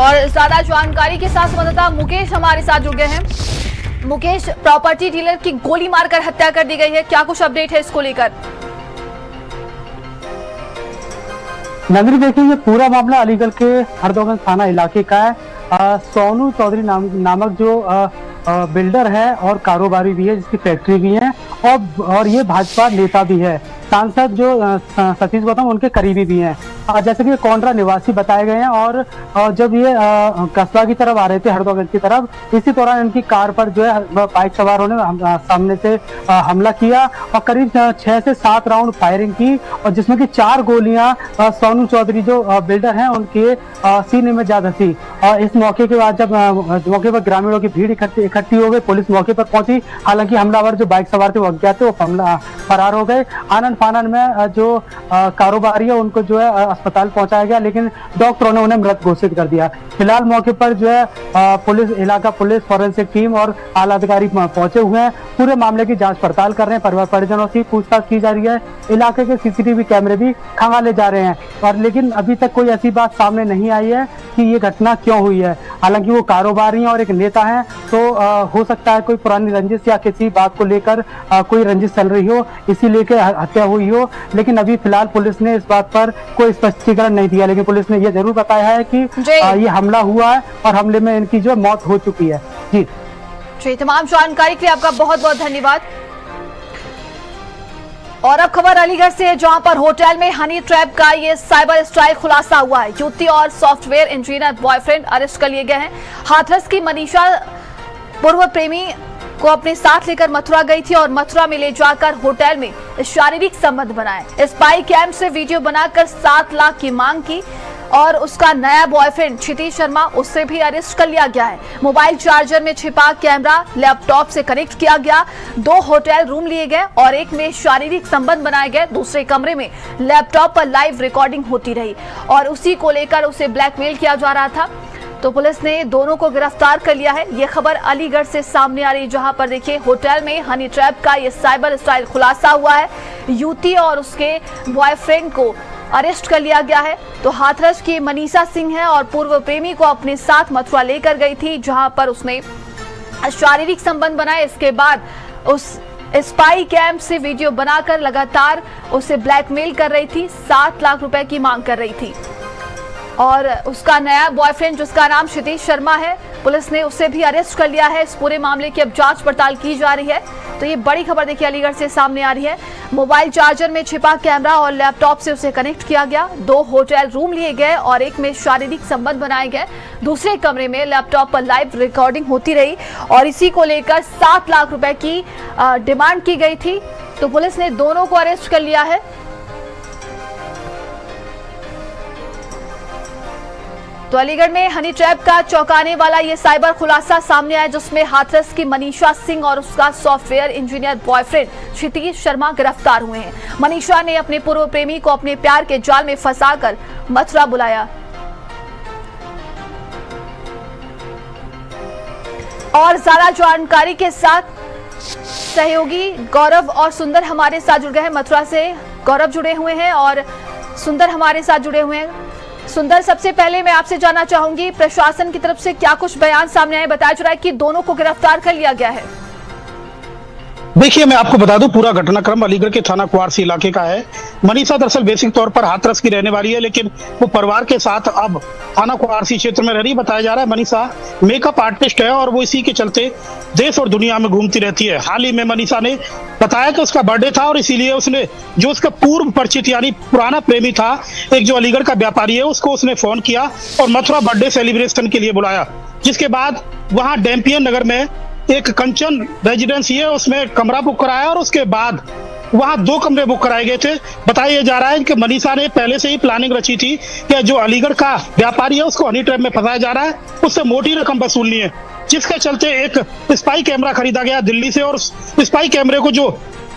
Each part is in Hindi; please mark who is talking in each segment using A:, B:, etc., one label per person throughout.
A: और ज्यादा जानकारी के साथ संवाददाता मुकेश हमारे साथ जुड़ गए हैं। मुकेश, प्रॉपर्टी डीलर की गोली मारकर हत्या कर दी गई है, क्या कुछ अपडेट है इसको लेकर?
B: नगरी देखिए, ये पूरा मामला अलीगढ़ के हरदोगंज थाना इलाके का है। सोनू चौधरी नामक जो बिल्डर है और कारोबारी भी है, जिसकी फैक्ट्री भी है और ये भाजपा नेता भी है। सांसद जो सतीश गौतम उनके करीबी भी हैं। जैसे कि कोंडरा निवासी बताए गए हैं और जब ये कस्बा की तरफ आ रहे थे, हरदोगंज की तरफ, इसी दौरान इनकी कार पर जो है बाइक सवारों ने सामने से हमला किया और करीब 6 से 7 राउंड फायरिंग की और जिसमें कि 4 गोलियां सोनू चौधरी जो बिल्डर हैं उनके सीने में जा धंसी। और इस मौके के बाद जब मौके पर ग्रामीणों की भीड़ इकट्ठी हो गई, पुलिस मौके पर पहुंची। हालांकि हमलावर जो बाइक सवार थे वो अज्ञात थे, वो फरार हो गए। आनन फानन में जो कारोबारी है उनको जो है अस्पताल पहुंचाया गया, लेकिन डॉक्टरों ने उन्हें मृत घोषित कर दिया। फिलहाल मौके पर जो है पुलिस, इलाका पुलिस, फॉरेंसिक टीम और आला अधिकारी पहुंचे हुए हैं। पूरे मामले की जांच पड़ताल कर रहे हैं, परिवार परिजनों से पूछताछ की जा रही है। इलाके के सीसीटीवी कैमरे भी खंगाले जा रहे हैं और लेकिन अभी तक कोई ऐसी बात सामने नहीं आई है कि ये घटना क्यों हुई है। हालांकि वो कारोबारी हैं और एक नेता हैं, तो हो सकता है कोई पुरानी रंजिश या किसी बात को लेकर कोई रंजिश चल रही हो, इसी लेकर हत्या हुई हो। लेकिन अभी फिलहाल पुलिस ने इस बात पर कोई स्पष्टीकरण नहीं दिया, लेकिन पुलिस ने यह जरूर बताया है कि ये हमला हुआ है और हमले में इनकी जो मौत हो चुकी है। जी,
A: तमाम जानकारी के लिए आपका बहुत बहुत धन्यवाद। और अब खबर अलीगढ़ से है, जहां पर होटल में हनी ट्रैप का ये साइबर स्टाइल खुलासा हुआ है। युवती और सॉफ्टवेयर इंजीनियर बॉयफ्रेंड अरेस्ट कर लिए गए हैं। हाथरस की मनीषा पूर्व प्रेमी को अपने साथ लेकर मथुरा गई थी और मथुरा में ले जाकर होटल में शारीरिक संबंध बनाए। स्पाई कैम से वीडियो बनाकर 7 लाख की मांग की और उसका नया बॉयफ्रेंड क्षितिज शर्मा, उससे भी अरेस्ट कर लिया गया है। मोबाइल चार्जर में छिपा कैमरा लैपटॉप से कनेक्ट किया गया। 2 होटल रूम लिए गए और एक में शारीरिक संबंध बनाए गए। दूसरे कमरे में लैपटॉप पर लाइव रिकॉर्डिंग होती रही और उसी को लेकर उसे ब्लैकमेल किया जा रहा था। तो पुलिस ने दोनों को गिरफ्तार कर लिया है। ये खबर अलीगढ़ से सामने आ रही, जहां पर देखिए होटल में हनी ट्रैप का ये साइबर स्टाइल खुलासा हुआ है। युवती और उसके बॉयफ्रेंड को अरेस्ट कर लिया गया है। तो हाथरस की मनीषा सिंह है और पूर्व प्रेमी को अपने साथ मथुरा लेकर गई थी, जहां पर उसने शारीरिक संबंध बनाए। इसके बाद उस स्पाई कैम से वीडियो बनाकर लगातार उसे ब्लैकमेल कर रही थी, 7 लाख रुपए की मांग कर रही थी। और उसका नया बॉयफ्रेंड जिसका नाम क्षितिज शर्मा है, पुलिस ने उसे भी अरेस्ट कर लिया है। इस पूरे मामले की अब जांच पड़ताल की जा रही है। तो ये बड़ी खबर देखिए अलीगढ़ से सामने आ रही है। मोबाइल चार्जर में छिपा कैमरा और लैपटॉप से उसे कनेक्ट किया गया। 2 होटल रूम लिए गए और एक में शारीरिक संबंध बनाए गए। दूसरे कमरे में लैपटॉप पर लाइव रिकॉर्डिंग होती रही और इसी को लेकर 7 लाख रुपए की डिमांड की गई थी। तो पुलिस ने दोनों को अरेस्ट कर लिया है। तो अलीगढ़ में हनी ट्रैप का चौंकाने वाला ये साइबर खुलासा सामने आया, जिसमें हाथरस की मनीषा सिंह और उसका सॉफ्टवेयर इंजीनियर बॉयफ्रेंड क्षितिज शर्मा गिरफ्तार हुए हैं। मनीषा ने अपने पूर्व प्रेमी को अपने प्यार के जाल में फंसाकर मथुरा बुलाया। और ज्यादा जानकारी के साथ सहयोगी गौरव और सुंदर हमारे साथ जुड़ गए हैं। मथुरा से गौरव जुड़े हुए हैं और सुंदर हमारे साथ जुड़े हुए हैं। सुंदर, सबसे पहले मैं आपसे जानना चाहूंगी, प्रशासन की तरफ से क्या कुछ बयान सामने आए? बताया जा रहा है कि दोनों को गिरफ्तार कर लिया गया है।
C: देखिए, मैं आपको बता दूं, पूरा घटनाक्रम अलीगढ़ के थाना कुआरसी इलाके का है। मनीषा दरअसल बेसिक तौर पर हाथरस की रहने वाली है, लेकिन वो परिवार के साथ अब थाना कुआरसी क्षेत्र में रह रही। बताया जा रहा है मनीषा मेकअप आर्टिस्ट है और वो इसी के चलते देश और दुनिया में घूमती रहती है। हाल ही में मनीषा ने बताया कि उसका बर्थडे था और इसीलिए उसने जो उसका पूर्व परिचित यानी पुराना प्रेमी था, एक जो अलीगढ़ का व्यापारी है, उसको उसने फोन किया और मथुरा बर्थडे सेलिब्रेशन के लिए बुलाया। जिसके बाद वहां डैम्पियन नगर में एक कंचन रेजिडेंसी है, उसमें कमरा बुक कराया और उसके बाद वहां 2 कमरे बुक कराए गए थे। बताया जा रहा है कि मनीषा ने पहले से ही प्लानिंग रची थी कि जो अलीगढ़ का व्यापारी है उसको हनी ट्रैप में फंसाया जा रहा है, उससे मोटी रकम वसूलनी है। जिसके चलते एक स्पाई कैमरा खरीदा गया दिल्ली से और स्पाई कैमरे को जो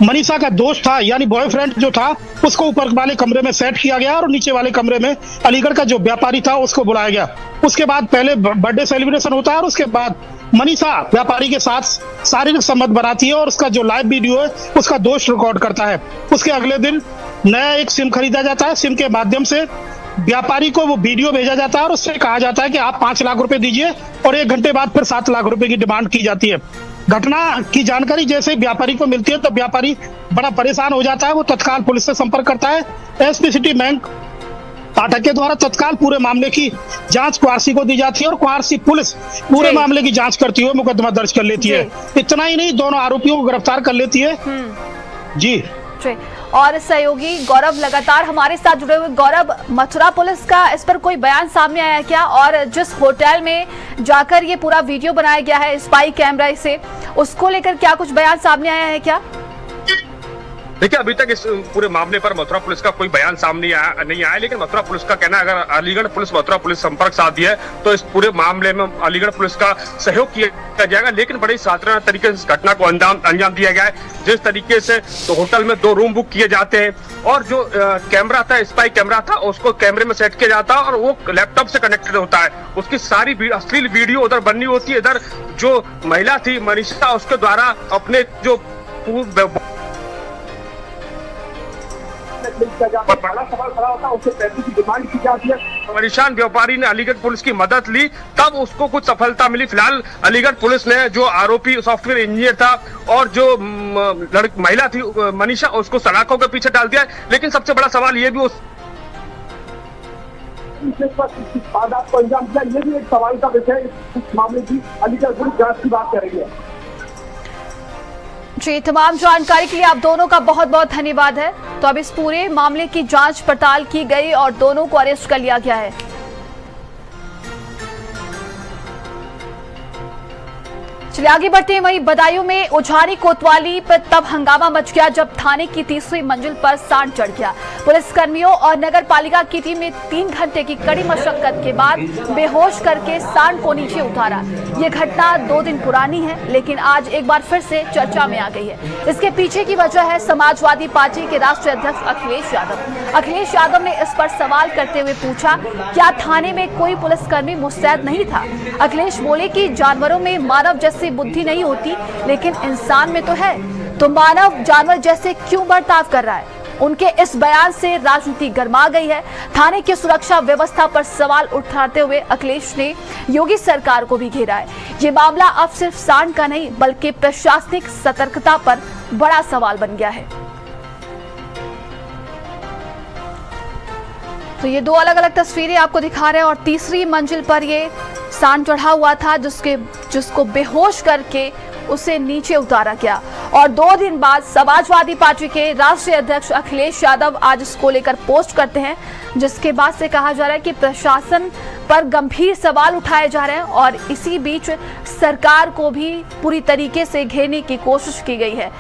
C: मनीषा का दोस्त था यानी बॉयफ्रेंड जो था, उसको ऊपर वाले कमरे में सेट किया गया और नीचे वाले कमरे में अलीगढ़ का जो व्यापारी था उसको बुलाया गया। उसके बाद पहले बर्थडे सेलिब्रेशन होता है और उसके बाद मनीषा व्यापारी के साथ शारीरिक संबंध बनाती है और उसका जो लाइव वीडियो है उसका दोस्त रिकॉर्ड करता है। उसके अगले दिन नया एक सिम खरीदा जाता है। सिम के माध्यम से व्यापारी को वो वीडियो भेजा जाता है और उससे कहा जाता है कि आप 5 लाख रुपए दीजिए और 1 घंटे बाद फिर 7 लाख रुपए की डिमांड की जाती है। घटना की जानकारी जैसे व्यापारी को मिलती है तो व्यापारी बड़ा परेशान हो जाता है। वो तत्काल पुलिस से संपर्क करता है। एसपी सिटी बैंक पाठक के द्वारा तत्काल पूरे मामले की जांच क्वारसी को दी जाती है और क्वारसी पुलिस पूरे मामले की जांच करती हुई मुकदमा दर्ज कर लेती है। इतना ही नहीं, दोनों आरोपियों को गिरफ्तार कर लेती है। जी।
A: और सहयोगी गौरव लगातार हमारे साथ जुड़े हुए। गौरव, मथुरा पुलिस का इस पर कोई बयान सामने आया क्या? और जिस होटल में जाकर ये पूरा वीडियो बनाया गया है स्पाई कैमरा से, उसको लेकर क्या कुछ बयान सामने आया है क्या?
D: देखिए, अभी तक इस पूरे मामले पर मथुरा पुलिस का कोई बयान सामने नहीं आया, लेकिन मथुरा पुलिस का कहना है अगर अलीगढ़ पुलिस मथुरा पुलिस संपर्क साधी है तो इस पूरे मामले में अलीगढ़ पुलिस का सहयोग किया जाएगा। लेकिन बड़ी साधारण तरीके से इस घटना को अंजाम दिया गया है। जिस तरीके से तो होटल में 2 रूम बुक किए जाते हैं और जो कैमरा था, स्पाई कैमरा था, उसको कैमरे में सेट किया जाता है और वो लैपटॉप से कनेक्टेड होता है। उसकी सारी अश्लील वीडियो उधर बननी होती है। इधर जो महिला थी मनीषा, उसके द्वारा अपने जो बड़ा सवाल खड़ा होता है, उससे पैसे की डिमांड की जाती है। परेशान व्यापारी ने अलीगढ़ पुलिस की मदद ली, तब उसको कुछ सफलता मिली। फिलहाल अलीगढ़ पुलिस ने जो आरोपी सॉफ्टवेयर इंजीनियर था और जो महिला थी मनीषा, उसको सलाखों के पीछे डाल दिया। लेकिन सबसे बड़ा सवाल ये भी को अंजाम दिया, ये भी एक सवाल का विषय इस मामले की अलीगढ़ पुलिस जांच की बात कर रही है।
A: जी, तमाम जानकारी के लिए आप दोनों का बहुत बहुत धन्यवाद है। तो अब इस पूरे मामले की जांच पड़ताल की गई और दोनों को अरेस्ट कर लिया गया है। चलिए आगे बढ़ते हैं। वहीं बदायूं में उझारी कोतवाली पर तब हंगामा मच गया जब थाने की 3री मंजिल पर सांड चढ़ गया। पुलिस कर्मियों और नगर पालिका की टीम ने 3 घंटे की कड़ी मशक्कत के बाद बेहोश करके सांड को नीचे उतारा। ये घटना 2 दिन पुरानी है, लेकिन आज एक बार फिर से चर्चा में आ गई है। इसके पीछे की वजह है समाजवादी पार्टी के राष्ट्रीय अध्यक्ष अखिलेश यादव। अखिलेश यादव ने इस पर सवाल करते हुए पूछा, क्या थाने में कोई पुलिसकर्मी मुस्तैद नहीं था? अखिलेश बोले कि जानवरों में मानव जैसी बुद्धि नहीं होती, लेकिन इंसान में तो है, तो मानव जानवर जैसे क्यों बर्ताव कर रहा है? उनके इस बयान से राजनीति गर्मा गई है। थाने की सुरक्षा व्यवस्था पर सवाल उठाते हुए अखिलेश ने योगी सरकार को भी घेरा है। ये मामला अब सिर्फ सांड का नहीं, बल्कि प्रशासनिक सतर्कता पर बड़ा सवाल बन गया है। तो ये 2 अलग अलग तस्वीरें आपको दिखा रहे हैं और 3री मंजिल पर ये सांड चढ़ा हुआ था जिसको बेहोश करके उसे नीचे उतारा गया। और 2 दिन बाद समाजवादी पार्टी के राष्ट्रीय अध्यक्ष अखिलेश यादव आज इसको लेकर पोस्ट करते हैं, जिसके बाद से कहा जा रहा है कि प्रशासन पर गंभीर सवाल उठाए जा रहे हैं और इसी बीच सरकार को भी पूरी तरीके से घेरने की कोशिश की गई है।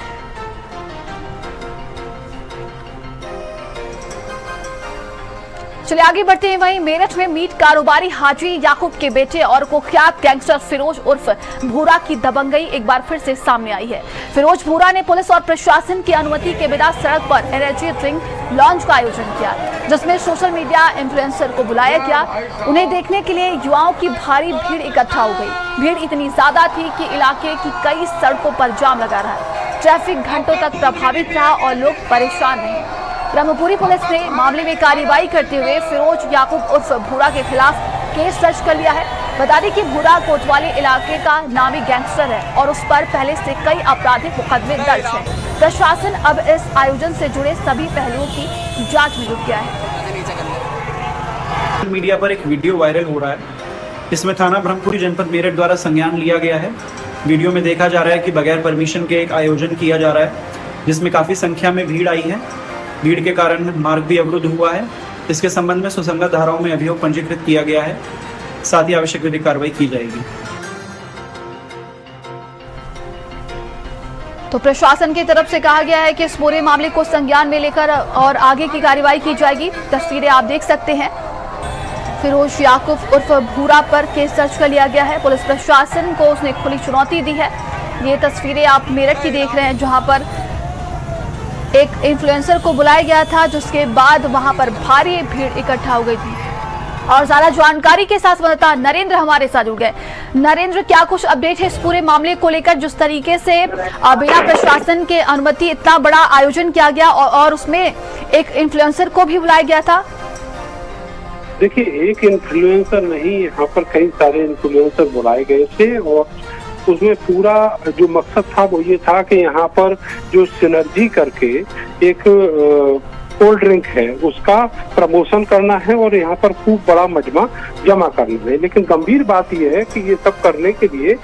A: चलिए आगे बढ़ते हैं। वहीं मेरठ में मीट कारोबारी हाजी याकूब के बेटे और कुख्यात गैंगस्टर फिरोज उर्फ भूरा की दबंगई एक बार फिर से सामने आई है। फिरोज भूरा ने पुलिस और प्रशासन की अनुमति के बिना सड़क पर एनर्जी ड्रिंक लॉन्च का आयोजन किया, जिसमें सोशल मीडिया इन्फ्लुएंसर को बुलाया गया। उन्हें देखने के लिए युवाओं की भारी भीड़ इकट्ठा हो गई। भीड़ इतनी ज्यादा थी कि इलाके की कई सड़कों पर जाम लगा रहा। ट्रैफिक घंटों तक प्रभावित रहा और लोग परेशान रहे। ब्रह्मपुरी पुलिस ने मामले में कार्रवाई करते हुए फिरोज याकूब उर्फ भूरा के खिलाफ केस दर्ज कर लिया है। बता दें कि भूरा कोतवाली इलाके का नामी गैंगस्टर है और उस पर पहले से कई आपराधिक मुकदमे दर्ज हैं। प्रशासन अब इस आयोजन से जुड़े सभी पहलुओं की जांच में जुट गया है।
E: मीडिया पर एक वीडियो वायरल हो रहा है। इसमें थाना ब्रह्मपुरी जनपद मेरठ द्वारा संज्ञान लिया गया है। वीडियो में देखा जा रहा है कि बगैर परमिशन के एक आयोजन किया जा रहा है, जिसमें काफ़ी संख्या में भीड़ आई है। भीड़ के कारण मार्ग भी अवरुद्ध हुआ है। इसके संबंध में सुसंगत धाराओं में अभियोग पंजीकृत किया गया है। साथ ही आवश्यक विधिक कार्रवाई की जाएगी।
A: तो प्रशासन की तरफ से कहा गया है कि इस पूरे मामले को संज्ञान में लेकर और आगे की कार्रवाई की जाएगी। तस्वीरें आप देख सकते हैं। फिरोज याकूब उर्फ भूरा पर केस दर्ज कर लिया गया है। पुलिस प्रशासन को उसने खुली चुनौती दी है। ये तस्वीरें आप मेरठ की देख रहे हैं, जहां पर एक इन्फ्लुएंसर को बुलाया गया था, जिसके बाद वहां पर भारी भीड़ इकट्ठा हो गई थी। और ज्यादा जानकारी के साथ संवाददाता नरेंद्र हमारे साथ जुड़ गए। नरेंद्र, क्या कुछ अपडेट है इस पूरे मामले को लेकर, जिस तरीके से बिना प्रशासन के अनुमति इतना बड़ा आयोजन किया गया और उसमें एक इन्फ्लुएंसर को भी बुलाया गया था?
F: देखिए, एक इन्फ्लुएंसर नहीं, यहाँ पर कई सारे इन्फ्लुएंसर बुलाए गए थे और उसमें पूरा जो मकसद था वो ये था कि यहाँ पर जो सिनर्जी करके एक कोल्ड ड्रिंक है उसका प्रमोशन करना है और यहाँ पर खूब बड़ा मजमा जमा करना है। लेकिन गंभीर बात यह है कि ये सब करने के लिए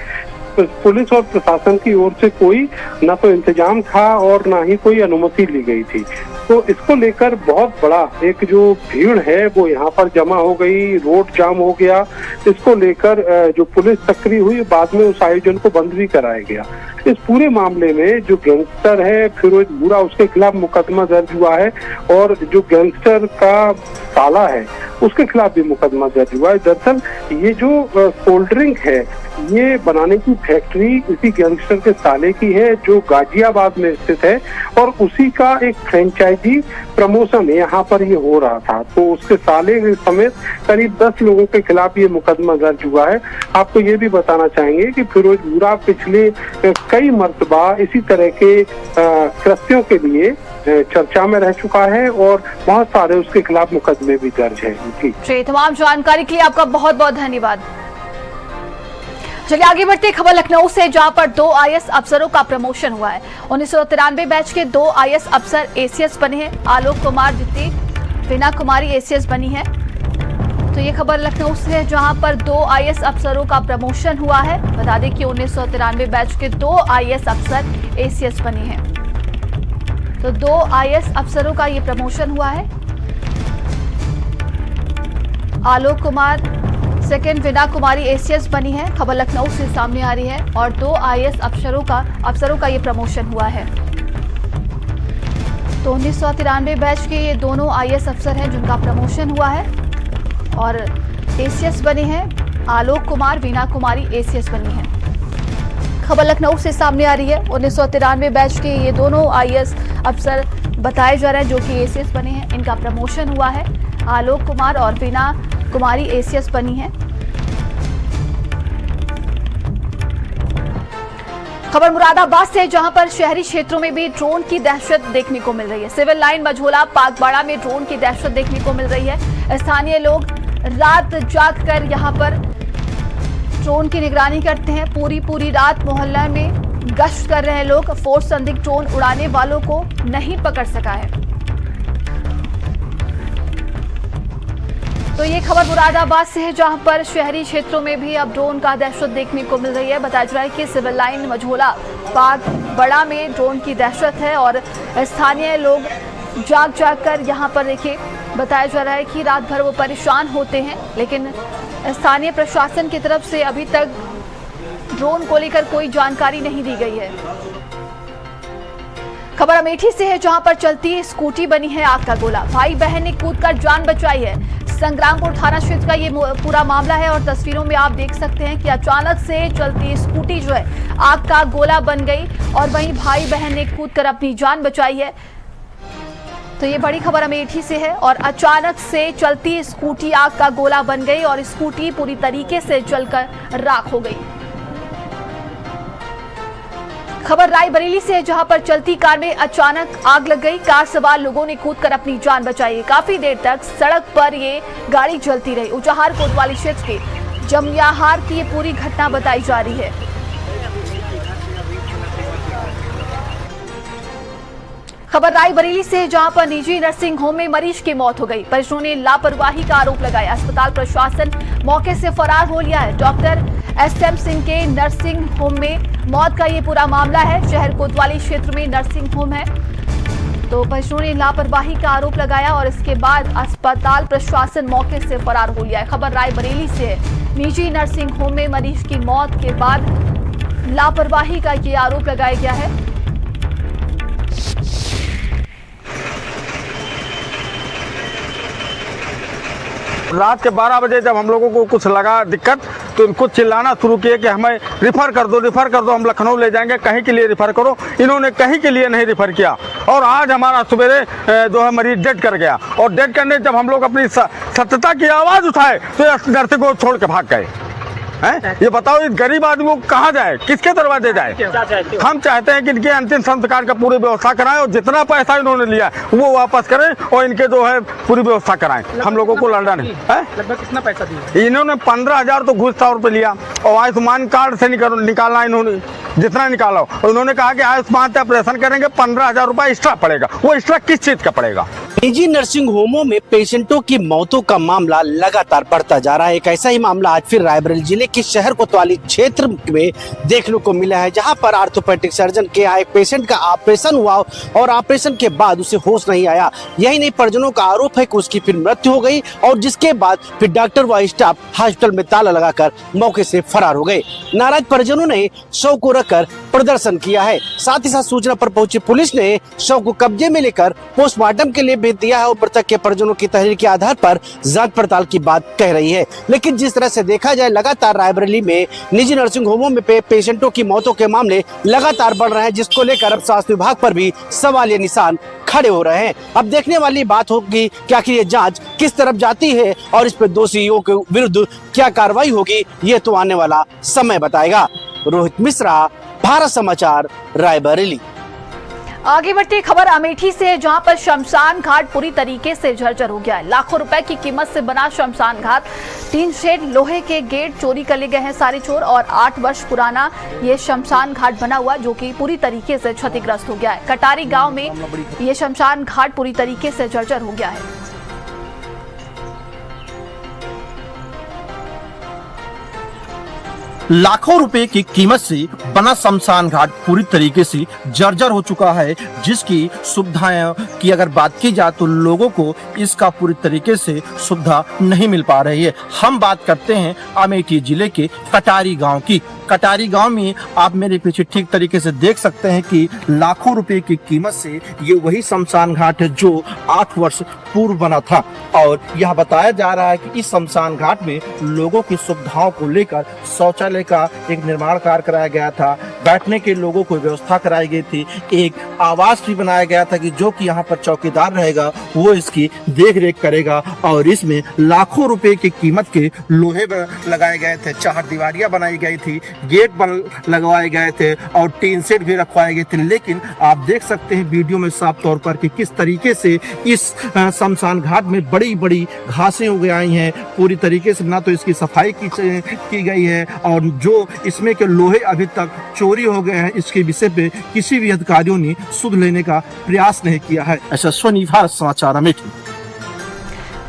F: पुलिस और प्रशासन की ओर से कोई ना तो इंतजाम था और ना ही कोई अनुमति ली गई थी। तो इसको लेकर बहुत बड़ा एक जो भीड़ है वो यहाँ पर जमा हो गई, रोड जाम हो गया। इसको लेकर जो पुलिस सक्रिय हुई, बाद में उस आयोजन को बंद भी कराया गया। इस पूरे मामले में जो गैंगस्टर है फिरोज भूरा, उसके खिलाफ मुकदमा दर्ज हुआ है और जो गैंगस्टर का साला है उसके खिलाफ भी मुकदमा दर्ज हुआ है। दरअसल ये जो कोल्ड ड्रिंक है ये बनाने की फैक्ट्री इसी गैंगस्टर के साले की है जो गाजियाबाद में स्थित है और उसी का एक फ्रेंचाइजी प्रमोशन यहाँ पर ये हो रहा था। तो उसके साले समेत करीब 10 लोगों के खिलाफ ये मुकदमा दर्ज हुआ है। आपको ये भी बताना चाहेंगे कि फिरोज भूरा पिछले कई मर्तबा इसी तरह के कृत्यों के लिए चर्चा में रह चुका है और बहुत सारे उसके खिलाफ मुकदमे भी दर्ज है।
A: जी, तमाम जानकारी के लिए आपका बहुत बहुत धन्यवाद। चलिए आगे बढ़ते, खबर लखनऊ से जहां पर 2 आईएएस अफसरों का प्रमोशन हुआ है। 1993 बैच के 2 आईएएस अफसर एसीएस बने हैं। आलोक कुमार जितनी वीना कुमारी एसीएस बनी है। तो ये खबर लखनऊ से है जहां पर 2 आईएएस अफसरों का प्रमोशन हुआ है। बता दें कि 1993 बैच के 2 आईएएस अफसर एसीएस बने हैं। तो 2 आईएएस अफसरों का ये प्रमोशन हुआ है। आलोक कुमार सेकेंड, वीना कुमारी एसीएस बनी है। खबर लखनऊ से सामने आ रही है और 2 आईएएस अफसरों का ये प्रमोशन हुआ है। तो 1993 बैच के ये दोनों आईएएस अफसर हैं जिनका प्रमोशन हुआ है और एसीएस बने हैं। आलोक कुमार, वीना कुमारी एसीएस बनी है। खबर लखनऊ से सामने आ रही है। 1993 बैच के ये दोनों आईएएस अफसर बताए जा रहे हैं जो कि एसीएस बने हैं। इनका प्रमोशन हुआ है। आलोक कुमार और वीना कुमारी एसीएस बनी है। खबर मुरादाबाद से जहां पर शहरी क्षेत्रों में भी ड्रोन की दहशत देखने को मिल रही है। सिविल लाइन, मझोला, पागबाड़ा में ड्रोन की दहशत देखने को मिल रही है। स्थानीय लोग रात जाग कर यहां पर ड्रोन की निगरानी करते हैं। पूरी रात मोहल्ला में गश्त कर रहे हैं लोग। फोर्स संदिग्ध ड्रोन उड़ाने वालों को नहीं पकड़ सका है। तो ये खबर मुरादाबाद से है जहां पर शहरी क्षेत्रों में भी अब ड्रोन का दहशत देखने को मिल रही है। बताया जा रहा है कि सिविल लाइन, मझोला, पागबाड़ा में ड्रोन की दहशत है और स्थानीय लोग जाग कर यहाँ पर देखिए बताया जा रहा है कि रात भर वो परेशान होते हैं। लेकिन स्थानीय प्रशासन की तरफ से अभी तक ड्रोन को लेकर कोई जानकारी नहीं दी गई है। खबर अमेठी से है जहां पर चलती स्कूटी बनी है आग का गोला। भाई बहन ने कूदकर जान बचाई है। संग्रामपुर थाना क्षेत्र का ये पूरा मामला है और तस्वीरों में आप देख सकते हैं कि अचानक से चलती स्कूटी जो है आग का गोला बन गई और वहीं भाई बहन ने कूदकर अपनी जान बचाई है। तो ये बड़ी खबर अमेठी से है और अचानक से चलती स्कूटी आग का गोला बन गई और स्कूटी पूरी तरीके से जलकर राख हो गई। खबर रायबरेली से है जहां पर चलती कार में अचानक आग लग गई। कार सवार लोगों ने कूदकर अपनी जान बचाई। काफी देर तक सड़क पर ये गाड़ी जलती रही। उचाहार कोतवाली क्षेत्र के जमयाहार की ये पूरी घटना बताई जा रही है। खबर रायबरेली से जहां पर निजी नर्सिंग होम में मरीज की मौत हो गई। परिजनों ने लापरवाही का आरोप लगाया। अस्पताल प्रशासन मौके से फरार हो लिया है। डॉक्टर SM सिंह के नर्सिंग होम में मौत का ये पूरा मामला है। शहर कोतवाली क्षेत्र में नर्सिंग होम है। तो परिजनों ने लापरवाही का आरोप लगाया और इसके बाद अस्पताल प्रशासन मौके से फरार हो लिया है। खबर रायबरेली से है। निजी नर्सिंग होम में मरीज की मौत के बाद लापरवाही का ये आरोप लगाया गया है।
G: रात के 12 बजे जब हम लोगों को कुछ लगा दिक्कत तो इनको चिल्लाना शुरू किए कि हमें रिफ़र कर दो, हम लखनऊ ले जाएंगे, कहीं के लिए रिफ़र करो। इन्होंने कहीं के लिए नहीं रिफ़र किया और आज हमारा सवेरे जो है मरीज डेड कर गया और डेड करने जब हम लोग अपनी सत्यता की आवाज़ उठाए तो नर्सिंग को छोड़ के भाग गए। हैं? ये बताओ इस गरीब आदमी को कहाँ जाए, किसके दरवाजे जाए? हम चाहते हैं कि इनके अंतिम संस्कार का पूरी व्यवस्था कराएं और जितना पैसा इन्होंने लिया वो वापस करें और इनके जो है पूरी व्यवस्था कराएं। हम लोगों को लड़ना नहीं है।
B: लगभग कितना पैसा दिया?
G: इन्होंने 15,000 तो घूस 100 रुपये लिया और आयुष्मान कार्ड से निकाला इन्होंने जितना निकाला। उन्होंने कहा कि आयुष्मान से ऑपरेशन करेंगे 15,000 रुपये एक्स्ट्रा पड़ेगा। वो एक्स्ट्रा किस चीज का पड़ेगा?
H: निजी नर्सिंग होमों में पेशेंटों की मौतों का मामला लगातार बढ़ता जा रहा है। एक ऐसा ही मामला आज फिर रायबरेली जिले के शहर कोतवाली क्षेत्र में देखने को मिला है, जहां पर आर्थोपेडिक सर्जन के यहाँ एक पेशेंट का ऑपरेशन हुआ और ऑपरेशन के बाद उसे होश नहीं आया। यही नहीं, परिजनों का आरोप है कि उसकी फिर मृत्यु हो गई और जिसके बाद फिर डॉक्टर व स्टाफ हॉस्पिटल में ताला लगाकर मौके से फरार हो गए। नाराज परिजनों ने शव को रखकर प्रदर्शन किया है। साथ ही साथ सूचना पर पहुंची पुलिस ने शव को कब्जे में लेकर पोस्टमार्टम के लिए भेज दिया है और मृतक के परिजनों की तहरीर के आधार पर जांच पड़ताल की बात कह रही है। लेकिन जिस तरह से देखा जाए, लगातार रायबरेली में निजी नर्सिंग होमों में पेशेंटों की मौतों के मामले लगातार बढ़ रहे हैं, जिसको लेकर अब स्वास्थ्य विभाग पर भी सवालिया निशान खड़े हो रहे हैं। अब देखने वाली बात होगी कि आखिर ये जांच किस तरफ जाती है और इस पर दोषियों के विरुद्ध क्या कार्रवाई होगी, ये तो आने वाला समय बताएगा। रोहित मिश्रा, भारत समाचार, रायबरेली।
A: आगे बढ़ती खबर अमेठी से, जहां पर शमशान घाट पूरी तरीके से जर्जर हो गया है। लाखों रुपए की कीमत से बना शमशान घाट, टीन शेड, लोहे के गेट चोरी कर ले गए हैं सारे चोर और 8 वर्ष पुराना ये शमशान घाट बना हुआ जो कि पूरी तरीके से क्षतिग्रस्त हो गया है। कटारी गांव में ये शमशान घाट पूरी तरीके से जर्जर हो गया है।
I: लाखों रुपए की कीमत से बना शमशान घाट पूरी तरीके से जर्जर हो चुका है, जिसकी सुविधाएं की अगर बात की जाए तो लोगों को इसका पूरी तरीके से सुविधा नहीं मिल पा रही है। हम बात करते हैं अमेठी जिले के कटारी गांव की। कटारी गांव में आप मेरे पीछे ठीक तरीके से देख सकते हैं कि लाखों रुपए की कीमत से ये वही शमशान घाट है जो 8 वर्ष पूर्व बना था और यह बताया जा रहा है कि इस शमशान घाट में लोगों की सुविधाओं को लेकर शौचालय का एक निर्माण कार्य कराया गया था, बैठने के लोगों को व्यवस्था कराई गई थी, एक आवास भी बनाया गया था कि जो कि यहाँ पर चौकीदार रहेगा वो इसकी देख रेख करेगा और इसमें लाखों रुपए की कीमत के लोहे लगाए गए थे, 4 दीवारियां बनाई गई थी, गेट लगवाए गए थे और टीन सेट भी रखवाए गए थे। लेकिन आप देख सकते हैं वीडियो में साफ तौर पर कि किस तरीके से इस शमशान घाट में बड़ी बड़ी घासें उग आई हैं, पूरी तरीके से ना तो इसकी सफाई की गई है और जो इसमें के लोहे अभी तक चोरी हो गए हैं, इसके विषय पे किसी भी अधिकारियों ने सुध लेने का प्रयास नहीं किया है। यशस्वी, भारत समाचार, अमेठी।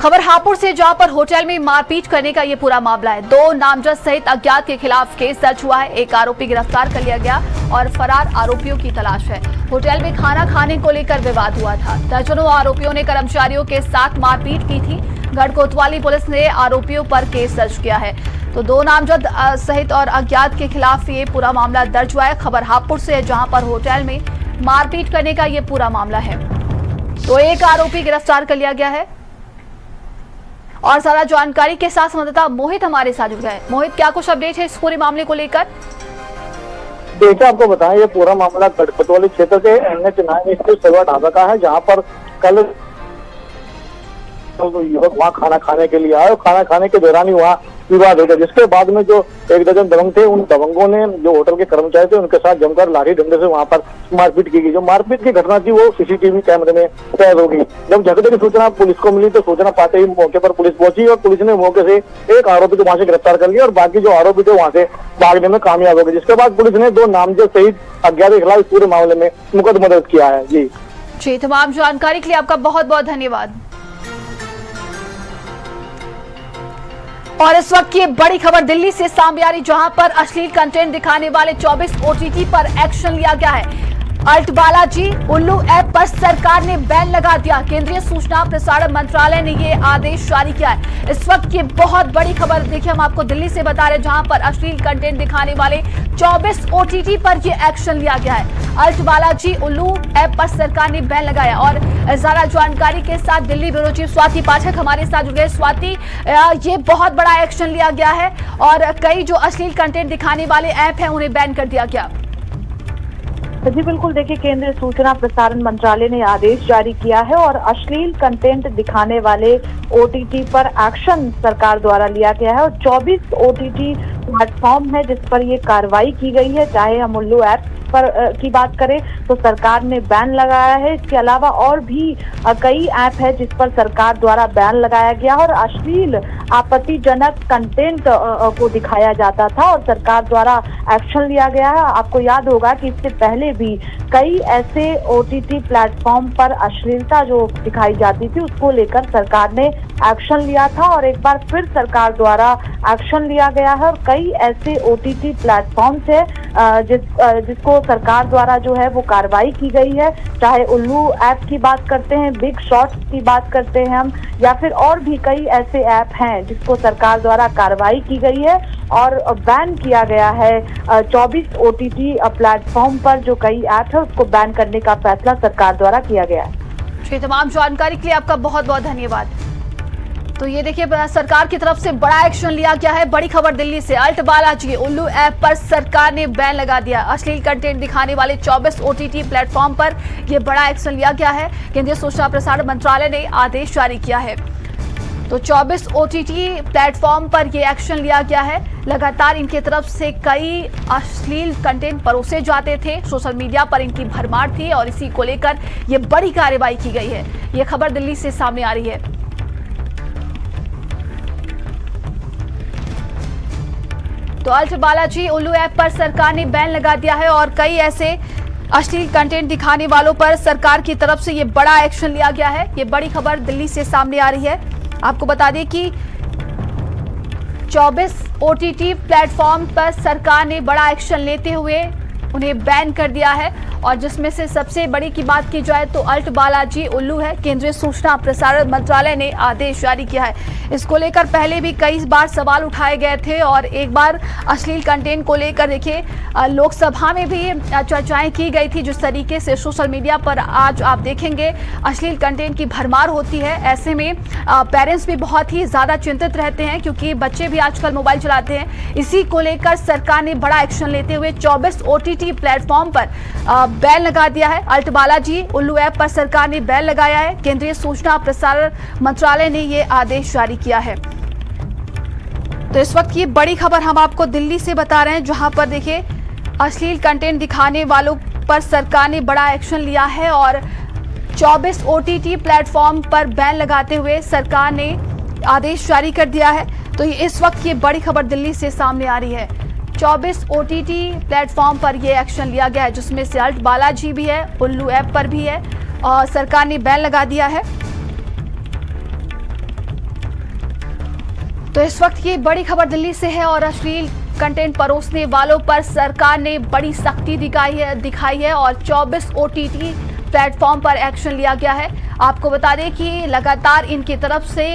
A: खबर हापुड़ से, जहां पर होटल में मारपीट करने का ये पूरा मामला है। 2 नामजद सहित अज्ञात के खिलाफ केस दर्ज हुआ है। एक आरोपी गिरफ्तार कर लिया गया और फरार आरोपियों की तलाश है। होटल में खाना खाने को लेकर विवाद हुआ था। दर्जनों आरोपियों ने कर्मचारियों के साथ मारपीट की थी। गढ़ कोतवाली पुलिस ने आरोपियों पर केस दर्ज किया है। तो 2 नामजद सहित और अज्ञात के खिलाफ ये पूरा मामला दर्ज हुआ है। खबर हापुड़ से, जहां पर होटल में मारपीट करने का ये पूरा मामला है। तो एक आरोपी गिरफ्तार कर लिया गया है और सारा जानकारी के साथ संवाददाता मोहित हमारे साथ जुड़ गए। मोहित, क्या कुछ अपडेट है इस पूरे मामले को लेकर?
J: देखिए, आपको बताएं ये पूरा मामला गढ़कोतवाली क्षेत्र के NH 9 स्थित सेवा ढाबा का है, जहां पर कल युवक वहाँ खाना खाने के लिए आए और खाना खाने के दौरान ही वहाँ विवाद हो गया, जिसके बाद में जो 1 दर्जन दबंग थे, उन दबंगों ने जो होटल के कर्मचारी थे उनके साथ जमकर लाठी डंडे से वहां पर मारपीट की गई। जो मारपीट की घटना थी वो CCTV कैमरे में कैद हो गई। जब झगड़े की सूचना पुलिस को मिली तो सूचना पाते ही मौके पर पुलिस पहुंची और पुलिस ने मौके से एक आरोपी को वहां से गिरफ्तार कर लिया और बाकी जो आरोपी थे वहां से भागने में कामयाब हो गए, जिसके बाद पुलिस ने 2 नामजद सहित अज्ञात के खिलाफ इस पूरे मामले में मुकदमा दर्ज किया है। जी,
A: तमाम जानकारी के लिए आपका बहुत बहुत धन्यवाद। और इस वक्त की बड़ी खबर दिल्ली से सामने आ रही, जहां पर अश्लील कंटेंट दिखाने वाले 24 OTT पर एक्शन लिया गया है। अल्ट बालाजी उल्लू ऐप पर सरकार ने बैन लगा दिया। केंद्रीय सूचना प्रसारण मंत्रालय ने ये आदेश जारी किया है। इस वक्त की बहुत बड़ी खबर देखिए, हम आपको दिल्ली से बता रहे हैं, जहां पर अश्लील कंटेंट दिखाने वाले 24 OTT पर ये एक्शन लिया गया है। अल्ट बालाजी उल्लू ऐप पर सरकार ने बैन लगाया और ज्यादा जानकारी के साथ दिल्ली ब्यूरो चीफ स्वाति पाठक हमारे साथ जुड़ गए। स्वाति, ये बहुत बड़ा एक्शन लिया गया है और कई जो अश्लील कंटेंट दिखाने वाले ऐप हैं उन्हें बैन कर दिया गया।
K: जी बिल्कुल, देखिए, केंद्रीय सूचना प्रसारण मंत्रालय ने आदेश जारी किया है और अश्लील कंटेंट दिखाने वाले OTT पर एक्शन सरकार द्वारा लिया गया है और 24 OTT प्लेटफॉर्म है जिस पर ये कार्रवाई की गई है, चाहे हम उल्लू ऐप पर की बात करें तो सरकार ने बैन लगाया है। इसके अलावा और भी कई ऐप है जिस पर सरकार द्वारा बैन लगाया गया और अश्लील आपत्तिजनक कंटेंट को दिखाया जाता था और सरकार द्वारा एक्शन लिया गया है। आपको याद होगा कि इससे पहले भी कई ऐसे OTT प्लेटफॉर्म पर अश्लीलता जो दिखाई जाती थी उसको लेकर सरकार ने एक्शन लिया था और एक बार फिर सरकार द्वारा एक्शन लिया गया है और कई ऐसे OTT प्लेटफॉर्म्स है जिसको सरकार द्वारा जो है वो कार्रवाई की गई है, चाहे उल्लू ऐप की बात करते हैं, बिग शॉट्स की बात करते हैं हम, या फिर और भी कई ऐसे ऐप हैं जिसको सरकार द्वारा कार्रवाई की गई है और बैन किया गया है। 24 OTT प्लेटफॉर्म पर जो कई ऐप है उसको बैन करने का फैसला सरकार द्वारा किया गया है।
A: ये तमाम जानकारी के लिए आपका बहुत बहुत धन्यवाद। तो ये देखिए सरकार की तरफ से बड़ा एक्शन लिया गया है। बड़ी खबर दिल्ली से, अल्ट बालाजी उल्लू ऐप पर सरकार ने बैन लगा दिया। अश्लील कंटेंट दिखाने वाले 24 OTT प्लेटफॉर्म पर यह बड़ा एक्शन लिया गया है। केंद्रीय सूचना प्रसारण मंत्रालय ने आदेश जारी किया है। तो 24 OTT प्लेटफॉर्म पर यह एक्शन लिया गया है। लगातार इनकी तरफ से कई अश्लील कंटेंट परोसे जाते थे, सोशल मीडिया पर इनकी भरमार थी और इसी को लेकर यह बड़ी कार्रवाई की गई है। यह खबर दिल्ली से सामने आ रही है। तो अल्ट बालाजी उल्लू ऐप पर सरकार ने बैन लगा दिया है और कई ऐसे अश्लील कंटेंट दिखाने वालों पर सरकार की तरफ से ये बड़ा एक्शन लिया गया है। ये बड़ी खबर दिल्ली से सामने आ रही है। आपको बता दें कि 24 OTT प्लेटफॉर्म पर सरकार ने बड़ा एक्शन लेते हुए उन्हें बैन कर दिया है और जिसमें से सबसे बड़ी की बात की जाए तो अल्ट बालाजी उल्लू है। केंद्रीय सूचना प्रसारण मंत्रालय ने आदेश जारी किया है। इसको लेकर पहले भी कई बार सवाल उठाए गए थे और एक बार अश्लील कंटेंट को लेकर देखिए लोकसभा में भी चर्चाएं की गई थी। जिस तरीके से सोशल मीडिया पर आज आप देखेंगे अश्लील कंटेंट की भरमार होती है, ऐसे में पेरेंट्स भी बहुत ही ज़्यादा चिंतित रहते हैं क्योंकि बच्चे भी आजकल मोबाइल चलाते हैं। इसी को लेकर सरकार ने बड़ा एक्शन लेते हुए 24 OTT प्लेटफॉर्म पर बैन लगा दिया है। अल्ट बालाजी उल्लू ऐप पर सरकार ने बैन लगाया है। केंद्रीय सूचना प्रसारण मंत्रालय ने ये आदेश जारी किया है। तो इस वक्त की बड़ी खबर हम आपको दिल्ली से बता रहे हैं, जहां पर देखिए अश्लील कंटेंट दिखाने वालों पर सरकार ने बड़ा एक्शन लिया है और 24 OTT प्लेटफॉर्म पर बैन लगाते हुए सरकार ने आदेश जारी कर दिया है। तो इस वक्त ये बड़ी खबर दिल्ली से सामने आ रही है। 24 OTT प्लेटफॉर्म पर यह एक्शन लिया गया है जिसमें से अल्ट बालाजी भी है, उल्लू ऐप पर भी है और सरकार ने बैन लगा दिया है। तो इस वक्त ये बड़ी खबर दिल्ली से है और अश्लील कंटेंट परोसने वालों पर सरकार ने बड़ी सख्ती दिखाई है और 24 OTT प्लेटफॉर्म पर एक्शन लिया गया है। आपको बता दें कि लगातार इनकी तरफ से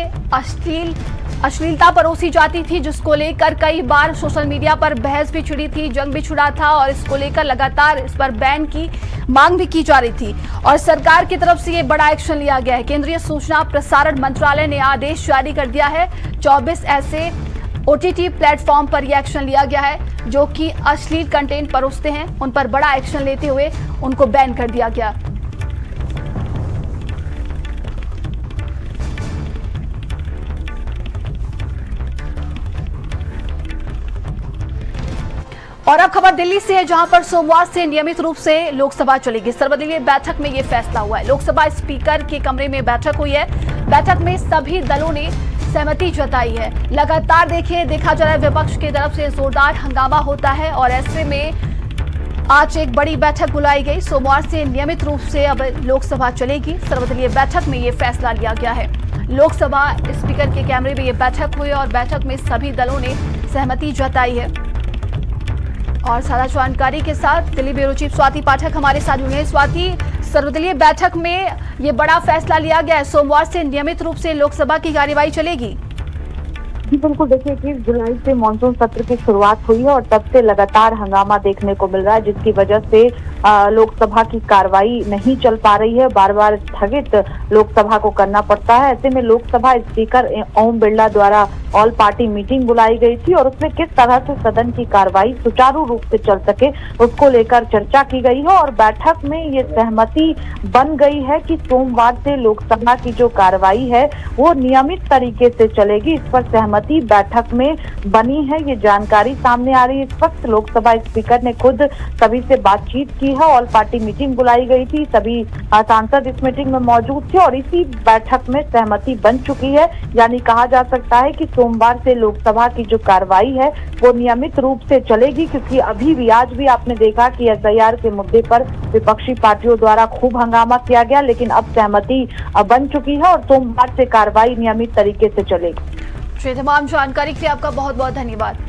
A: अश्लीलता परोसी जाती थी, जिसको लेकर कई बार सोशल मीडिया पर बहस भी छिड़ी थी, जंग भी छिड़ा था और इसको लेकर लगातार इस पर बैन की मांग भी की जा रही थी और सरकार की तरफ से ये बड़ा एक्शन लिया गया है। केंद्रीय सूचना प्रसारण मंत्रालय ने आदेश जारी कर दिया है। 24 ऐसे OTT प्लेटफॉर्म पर यह एक्शन लिया गया है जो कि अश्लील कंटेंट परोसते हैं, उन पर बड़ा एक्शन लेते हुए उनको बैन कर दिया गया। और अब खबर दिल्ली से है, जहां पर सोमवार से नियमित रूप से लोकसभा चलेगी। सर्वदलीय बैठक में यह फैसला हुआ है। लोकसभा स्पीकर के कमरे में बैठक हुई है। बैठक में सभी दलों ने सहमति जताई है। लगातार देखा जा रहा है विपक्ष की तरफ से जोरदार हंगामा होता है और ऐसे में आज एक बड़ी बैठक बुलाई गई। सोमवार से नियमित रूप से अब लोकसभा चलेगी। सर्वदलीय बैठक में यह फैसला लिया गया है। लोकसभा स्पीकर के कैमरे में यह बैठक हुई और बैठक में सभी दलों ने सहमति जताई है। और सारा जानकारी के साथ दिल्ली ब्यूरो चीफ स्वाति पाठक हमारे साथ जुड़े हैं। स्वाति, सर्वदलीय बैठक में ये बड़ा फैसला लिया गया है, सोमवार से नियमित रूप से लोकसभा की कार्यवाही चलेगी।
K: जी बिल्कुल, देखिए 21 जुलाई से मानसून सत्र की शुरुआत हुई है और तब से लगातार हंगामा देखने को मिल रहा है, जिसकी वजह से लोकसभा की कार्रवाई नहीं चल पा रही है, बार बार स्थगित लोकसभा को करना पड़ता है। ऐसे में लोकसभा स्पीकर ओम बिरला द्वारा ऑल पार्टी मीटिंग बुलाई गई थी और उसमें किस तरह से सदन की कार्रवाई सुचारू रूप से चल सके उसको लेकर चर्चा की गई है और बैठक में ये सहमति बन गई है कि सोमवार से लोकसभा की जो कार्रवाई है वो नियमित तरीके से चलेगी। इस पर सहमति बैठक में बनी है, ये जानकारी सामने आ रही है। इस वक्त लोकसभा स्पीकर ने खुद सभी से बातचीत की है, ऑल पार्टी मीटिंग बुलाई गई थी, सभी सांसद इस मीटिंग में मौजूद थे और इसी बैठक में सहमति बन चुकी है। यानी कहा जा सकता है कि सोमवार से लोकसभा की जो कार्रवाई है वो नियमित रूप से चलेगी, क्योंकि अभी भी आज भी आपने देखा कि एसआईआर के मुद्दे पर विपक्षी पार्टियों द्वारा खूब हंगामा किया गया, लेकिन अब सहमति बन चुकी है और सोमवार से कार्रवाई नियमित तरीके से चलेगी।
A: तमाम जानकारी के लिए आपका बहुत बहुत धन्यवाद।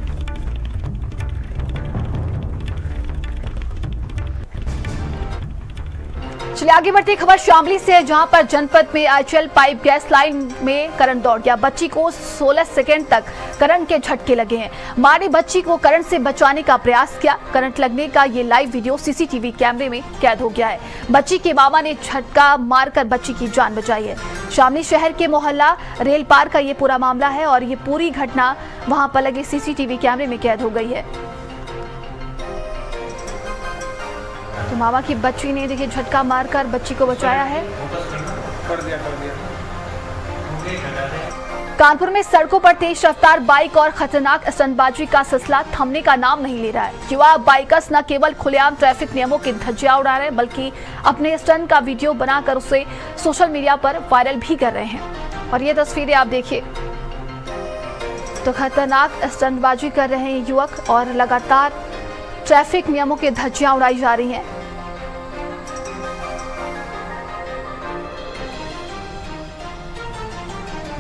A: चलिए आगे बढ़ते खबर शामली से है, जहां पर जनपद में आईएचएल पाइप गैस लाइन में करंट दौड़ गया। बच्ची को 16 सेकंड तक करंट के झटके लगे हैं। मां ने बच्ची को करंट से बचाने का प्रयास किया। करंट लगने का ये लाइव वीडियो सीसीटीवी कैमरे में कैद हो गया है। बच्ची के मामा ने झटका मारकर बच्ची की जान बचाई है। शामली शहर के मोहल्ला रेल पार का ये पूरा मामला है और ये पूरी घटना वहां पर लगे सीसीटीवी कैमरे में कैद हो गई है। तो मामा की बच्ची ने देखिए झटका मारकर बच्ची को बचाया है। कानपुर में सड़कों पर तेज रफ्तार बाइक और खतरनाक स्टंटबाजी का सिलसिला थमने का नाम नहीं ले रहा है। युवा बाइकर्स न केवल खुलेआम ट्रैफिक नियमों की धज्जियां उड़ा रहे हैं, बल्कि अपने स्टंट का वीडियो बनाकर उसे सोशल मीडिया पर वायरल भी कर रहे हैं। और ये तस्वीरें आप देखिए, तो खतरनाक स्टंटबाजी कर रहे हैं युवक और लगातार ट्रैफिक नियमों की धज्जियां उड़ाई जा रही हैं।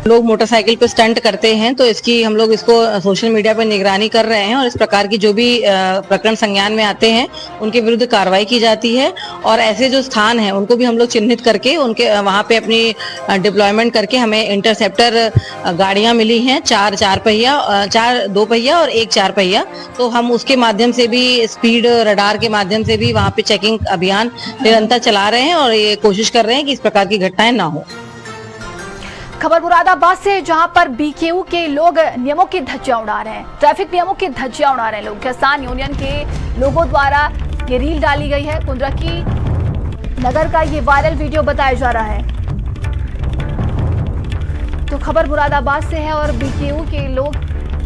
L: लोग मोटरसाइकिल पे स्टंट करते हैं, तो हम लोग इसको सोशल मीडिया पर निगरानी कर रहे हैं और इस प्रकार की जो भी प्रकरण संज्ञान में आते हैं उनके विरुद्ध कार्रवाई की जाती है। और ऐसे जो स्थान हैं उनको भी हम लोग चिन्हित करके उनके वहां पे अपनी डिप्लॉयमेंट करके हमें इंटरसेप्टर गाड़ियां मिली हैं, 4 दो पहिया और 1 4 पहिया। तो हम उसके माध्यम से भी स्पीड रडार के माध्यम से भी वहां पे चेकिंग अभियान निरंतर चला रहे हैं और ये कोशिश कर रहे हैं कि इस प्रकार की घटनाएं ना हो।
A: खबर मुरादाबाद से, जहां पर बीकेयू के लोग नियमों की धज्जियां उड़ा रहे हैं, ट्रैफिक नियमों की धज्जियां उड़ा रहे हैं लोग। किसान यूनियन के लोगों द्वारा ये रील डाली गई है। कुंद्रकी नगर का ये वायरल वीडियो बताया जा रहा है। तो खबर मुरादाबाद से है और बीकेयू के लोग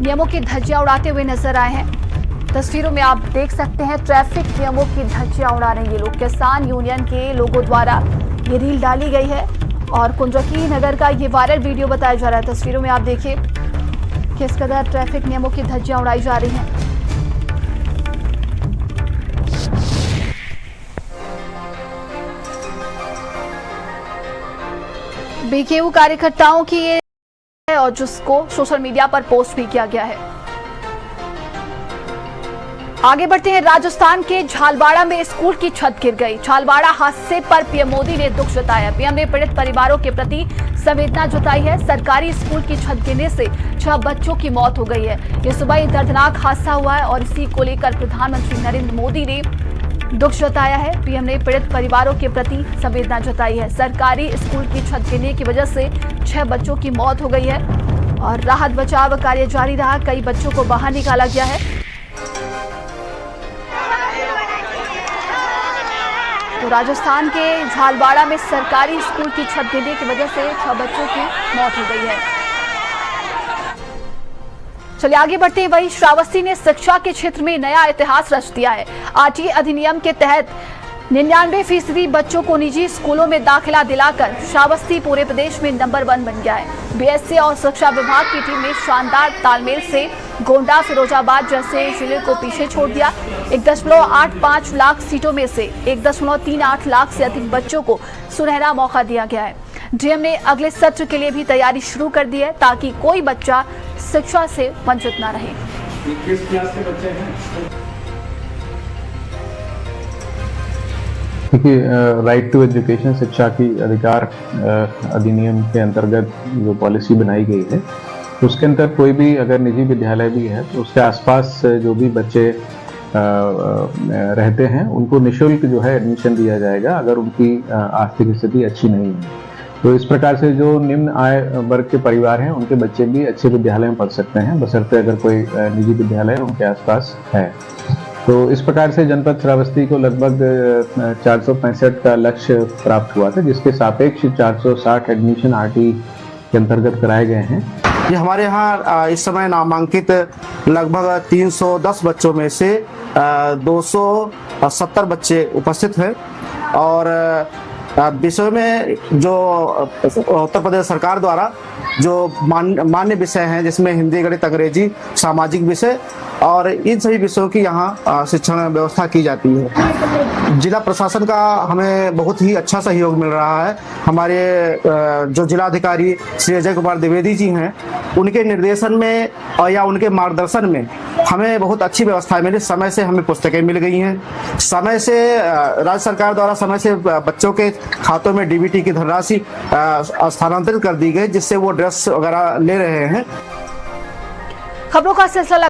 A: नियमों की धज्जियां उड़ाते हुए नजर आए हैं। तस्वीरों में आप देख सकते हैं ट्रैफिक नियमों की धज्जियां उड़ा रहे हैं ये लोग। किसान यूनियन के लोगों द्वारा ये रील डाली गई है और कुंद्रकी नगर का ये वायरल वीडियो बताया जा रहा है। तस्वीरों में आप देखिए किस कदर ट्रैफिक नियमों की धज्जियां उड़ाई जा रही हैं। बीकेयू कार्यकर्ताओं की ये है और जिसको सोशल मीडिया पर पोस्ट भी किया गया है। आगे बढ़ते हैं, राजस्थान के झालवाड़ा में स्कूल की छत गिर गई। झालवाड़ा हादसे पर पीएम मोदी ने दुख जताया। पीएम ने पीड़ित परिवारों के प्रति संवेदना जताई है। सरकारी स्कूल की छत गिरने से 6 बच्चों की मौत हो गई है। ये सुबह एक दर्दनाक हादसा हुआ है और इसी को लेकर प्रधानमंत्री नरेंद्र मोदी ने दुख जताया है। पीएम ने पीड़ित परिवारों के प्रति संवेदना जताई है। सरकारी स्कूल की छत गिरने की वजह से 6 बच्चों की मौत हो गई है और राहत बचाव कार्य जारी रहा। कई बच्चों को बाहर निकाला गया है। तो राजस्थान के झालवाड़ा में सरकारी स्कूल की छत गिरने की वजह से 6 बच्चों की मौत हो गई है। चलिए आगे बढ़ते हैं, वही श्रावस्ती ने शिक्षा के क्षेत्र में नया इतिहास रच दिया है। आरटीई अधिनियम के तहत 99% बच्चों को निजी स्कूलों में दाखिला दिलाकर श्रावस्ती पूरे प्रदेश में नंबर 1 बन गया है। बीएससी और शिक्षा विभाग की टीम ने शानदार तालमेल से गोंडा, फिरोजाबाद जैसे जिले को पीछे छोड़ दिया। 1.85 लाख सीटों में से 1.38 लाख से अधिक बच्चों को सुनहरा मौका दिया गया है। डीएम ने अगले सत्र के लिए भी तैयारी शुरू कर दी है ताकि कोई बच्चा शिक्षा से वंचित न रहे।
E: किस क्लास के बच्चे हैं?
M: देखिए, राइट टू एजुकेशन, शिक्षा की अधिकार अधिनियम के अंतर्गत जो पॉलिसी बनाई गई है उसके अंदर कोई भी अगर निजी विद्यालय भी है तो उसके आसपास जो भी बच्चे रहते हैं उनको निःशुल्क जो है एडमिशन दिया जाएगा अगर उनकी आर्थिक स्थिति अच्छी नहीं है। तो इस प्रकार से जो निम्न आय वर्ग के परिवार हैं उनके बच्चे भी अच्छे विद्यालय में पढ़ सकते हैं, बशर्ते अगर कोई निजी विद्यालय उनके आसपास है। तो इस प्रकार से जनपद श्रावस्ती को लगभग 465 का लक्ष्य प्राप्त हुआ था, जिसके सापेक्ष 460 एडमिशन आरटी के अंतर्गत कराए गए हैं।
H: ये हमारे यहाँ इस समय नामांकित लगभग 310 बच्चों में से 270 बच्चे उपस्थित हैं और विषय में जो उत्तर प्रदेश सरकार द्वारा जो मान्य विषय हैं जिसमें हिंदी, गणित, अंग्रेजी, सामाजिक विषय और इन सभी विषयों की यहाँ शिक्षण व्यवस्था की जाती है। जिला प्रशासन का हमें बहुत ही अच्छा सहयोग मिल रहा है। हमारे जो जिलाधिकारी श्री अजय कुमार द्विवेदी जी हैं, उनके निर्देशन में और या उनके मार्गदर्शन में हमें बहुत अच्छी व्यवस्था मिली। समय से हमें पुस्तकें मिल गई हैं, समय से राज्य सरकार द्वारा समय से बच्चों के खातों में डीबीटी की धनराशि स्थानांतरित कर दी गई, जिससे वो ड्रेस वगैरह ले रहे हैं।
A: खबरों का सिलसिला